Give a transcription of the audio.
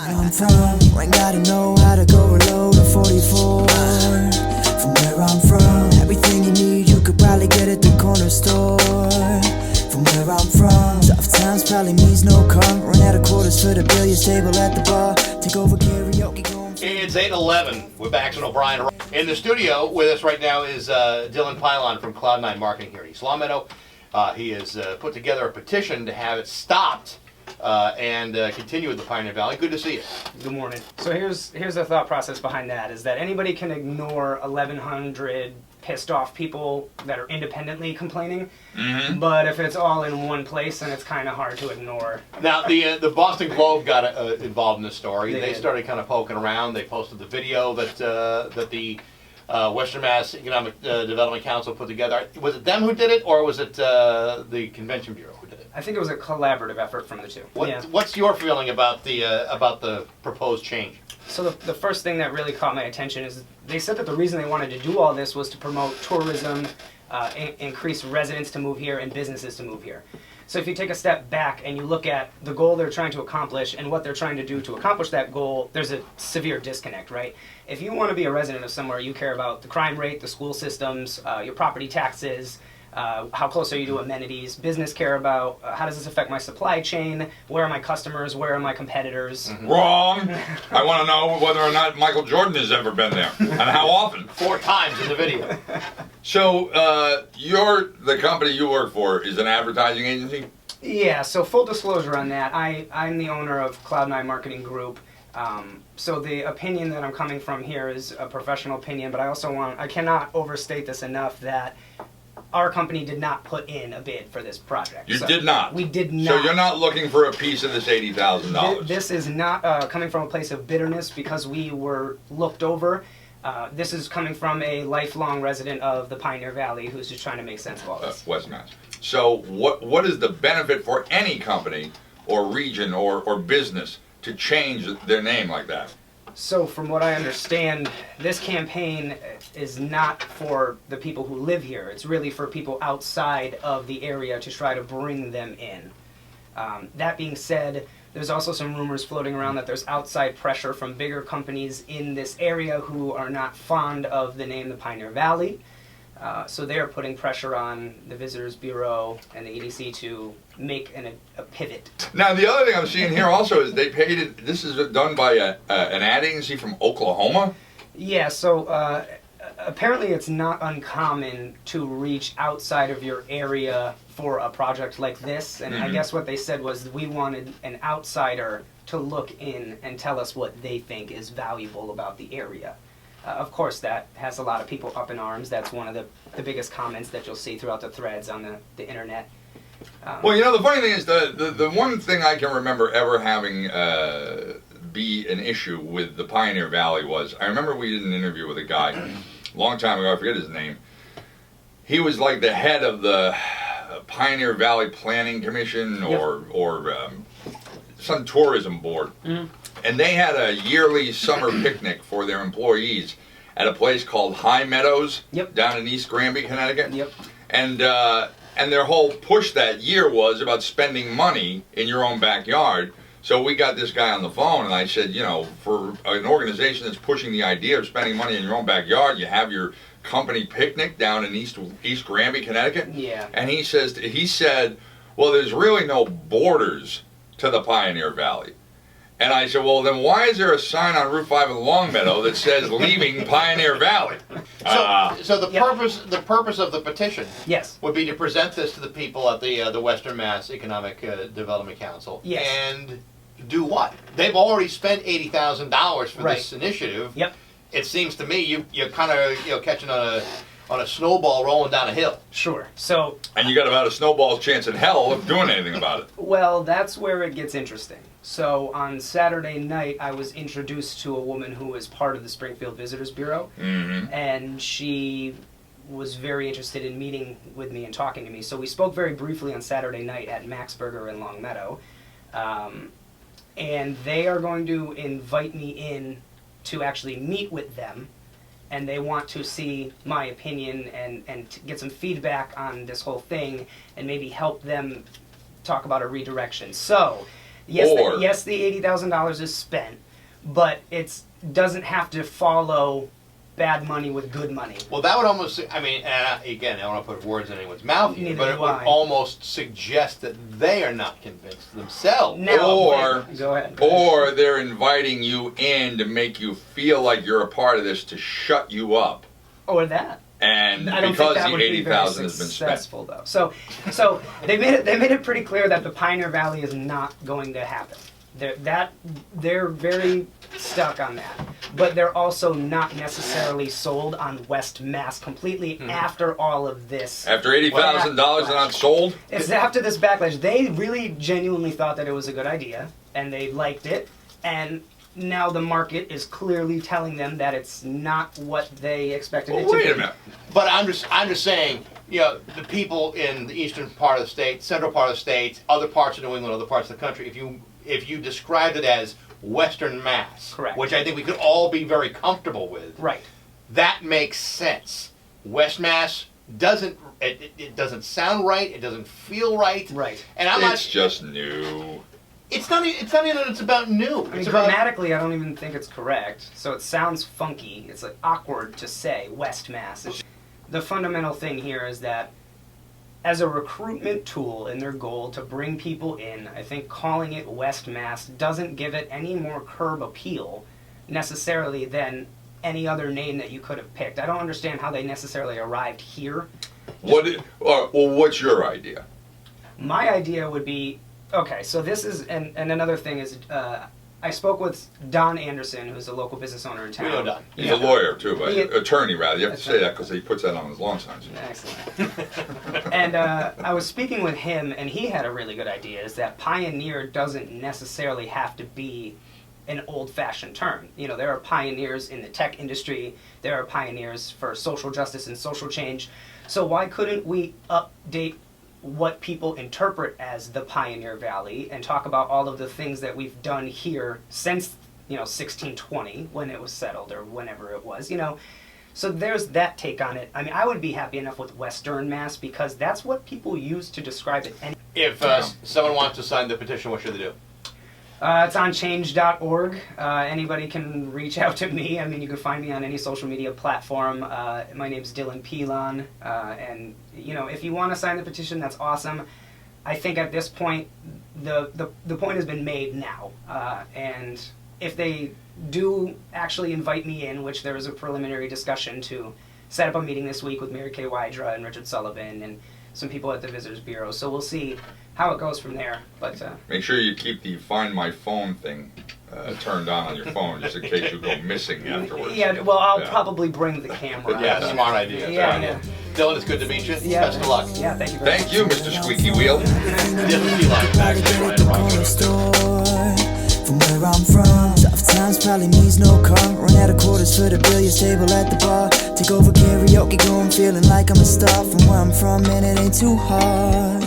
I'm from, ain't gotta know how to go reload a 44. From where I'm from, everything you need you could probably get at the corner store. From where I'm from, tough times probably means no car. Run out of quarters for the billiards table at the bar. Take over karaoke, going. It's 8:11 with Baxendale O'Brien. In the studio with us right now is Dylan Pilon from Cloud9 Marketing here in East Longmeadow. He has put together a petition to have it stopped and continue with the Pioneer Valley. Good to see you. Good morning. So here's the thought process behind that, is that anybody can ignore 1,100 pissed off people that are independently complaining, but if it's all in one place, then it's kind of hard to ignore. Now, the Boston Globe got involved in this story. They started kind of poking around. They posted the video that the Western Mass Economic Development Council put together. Was it them who did it, or was it the Convention Bureau who did it? I think it was a collaborative effort from the two. What's your feeling about the proposed change? So the first thing that really caught my attention is they said that the reason they wanted to do all this was to promote tourism, increase residents to move here and businesses to move here. So if you take a step back and you look at the goal they're trying to accomplish and what they're trying to do to accomplish that goal, there's a severe disconnect, right? If you want to be a resident of somewhere, you care about the crime rate, the school systems, your property taxes, how close are you to amenities. Business care about how does this affect my supply chain, where are my customers, where are my competitors. Wrong. I want to know whether or not Michael Jordan has ever been there and how often. 4 times in the video. So the company you work for is an advertising agency? Yeah, so full disclosure on that, I'm the owner of Cloud9 Marketing Group. So the opinion that I'm coming from here is a professional opinion, but I cannot overstate this enough that our company did not put in a bid for this project. You did not? We did not. So you're not looking for a piece of this $80,000? This is not coming from a place of bitterness because we were looked over. This is coming from a lifelong resident of the Pioneer Valley who's just trying to make sense of all this. West Mass. So what is the benefit for any company or region or business to change their name like that? So from what I understand, this campaign is not for the people who live here. It's really for people outside of the area to try to bring them in. That being said, there's also some rumors floating around that there's outside pressure from bigger companies in this area who are not fond of the name the Pioneer Valley. So they're putting pressure on the Visitors Bureau and the EDC to make a pivot. Now, the other thing I'm seeing here also is they paid it. This is done by an ad agency from Oklahoma? Yeah, so apparently it's not uncommon to reach outside of your area for a project like this. And I guess what they said was we wanted an outsider to look in and tell us what they think is valuable about the area. Of course, that has a lot of people up in arms. That's one of the biggest comments that you'll see throughout the threads on the internet. Well, the funny thing is, the one thing I can remember ever having be an issue with the Pioneer Valley was, I remember we did an interview with a guy a long time ago, I forget his name. He was like the head of the Pioneer Valley Planning Commission or some tourism board. And they had a yearly summer picnic for their employees at a place called High Meadows down in East Granby, Connecticut. And their whole push that year was about spending money in your own backyard. So we got this guy on the phone, and I said, for an organization that's pushing the idea of spending money in your own backyard, you have your company picnic down in East Granby, Connecticut. Yeah. And he said, well, there's really no borders to the Pioneer Valley. And I said, well, then why is there a sign on Route 5 in Longmeadow that says leaving Pioneer Valley? So the purpose of the petition would be to present this to the people at the Western Mass Economic Development Council. And do what? They've already spent $80,000 for this initiative. It seems to me you're kind of catching on a snowball rolling down a hill. Sure. So. And you got about a snowball's chance in hell of doing anything about it. Well, that's where it gets interesting. So on Saturday night, I was introduced to a woman who is part of the Springfield Visitors Bureau, and she was very interested in meeting with me and talking to me. So we spoke very briefly on Saturday night at Max Burger in Longmeadow, and they are going to invite me in to actually meet with them, and they want to see my opinion and get some feedback on this whole thing and maybe help them talk about a redirection. So Yes, the $80,000 is spent, but it doesn't have to follow bad money with good money. Well, that would almost, I mean, and again, I don't want to put words in anyone's mouth here, but it would almost suggest that they are not convinced themselves. Go ahead. Or they're inviting you in to make you feel like you're a part of this to shut you up. Or that. And I don't because think that the would be very $80,000 has been successful, spent. though. So they made it pretty clear that the Pioneer Valley is not going to happen. They're very stuck on that, but they're also not necessarily sold on West Mass completely after all of this. After $80,000 they're not sold? It's after this backlash. They really genuinely thought that it was a good idea, and they liked it, and now the market is clearly telling them that it's not what they expected it to be. Wait a minute. But I'm just saying, you know, the people in the eastern part of the state, central part of the state, other parts of New England, other parts of the country, if you described it as Western Mass, correct, which I think we could all be very comfortable with, right, that makes sense. West Mass doesn't sound right. It doesn't feel right. Right. And it's just new. It's not even that it's about new. I mean, grammatically, I don't even think it's correct. So it sounds funky. It's like awkward to say West Mass. The fundamental thing here is that as a recruitment tool in their goal to bring people in, I think calling it West Mass doesn't give it any more curb appeal necessarily than any other name that you could have picked. I don't understand how they necessarily arrived here. What's your idea? My idea would be, okay, so this is, and another thing is, I spoke with Don Anderson, who's a local business owner in town. We know Don. He's a lawyer, too, but attorney, rather. You have to say that because he puts that on his lawn signs. Excellent. And I was speaking with him, and he had a really good idea, is that pioneer doesn't necessarily have to be an old-fashioned term. You know, there are pioneers in the tech industry, there are pioneers for social justice and social change, so why couldn't we update what people interpret as the Pioneer Valley and talk about all of the things that we've done here since, 1620, when it was settled, or whenever it was, So there's that take on it. I mean, I would be happy enough with Western Mass because that's what people use to describe it. If someone wants to sign the petition, what should they do? It's on change.org. Anybody can reach out to me. I mean, you can find me on any social media platform. My name's Dylan Pilon. And, if you want to sign the petition, that's awesome. I think at this point, the point has been made now. And if they do actually invite me in, which there is a preliminary discussion to set up a meeting this week with Mary Kay Wydra and Richard Sullivan and some people at the Visitors Bureau. So we'll see how it goes from there. But make sure you keep the Find My Phone thing turned on your phone, just in case you go missing afterwards. Yeah, well, I'll probably bring the camera. Yeah, smart idea. Yeah. Dylan, it's good to meet you. Yeah. Best of luck. Yeah, thank you very much. Thank you, Mr. Squeaky Wheel. Dylan Pilon, Baxendale, right from where I'm from, tough times probably means no car. Run out of quarters for the billiards table at the bar. Take over karaoke, going feeling like I'm a star. From where I'm from, man, it ain't too hard.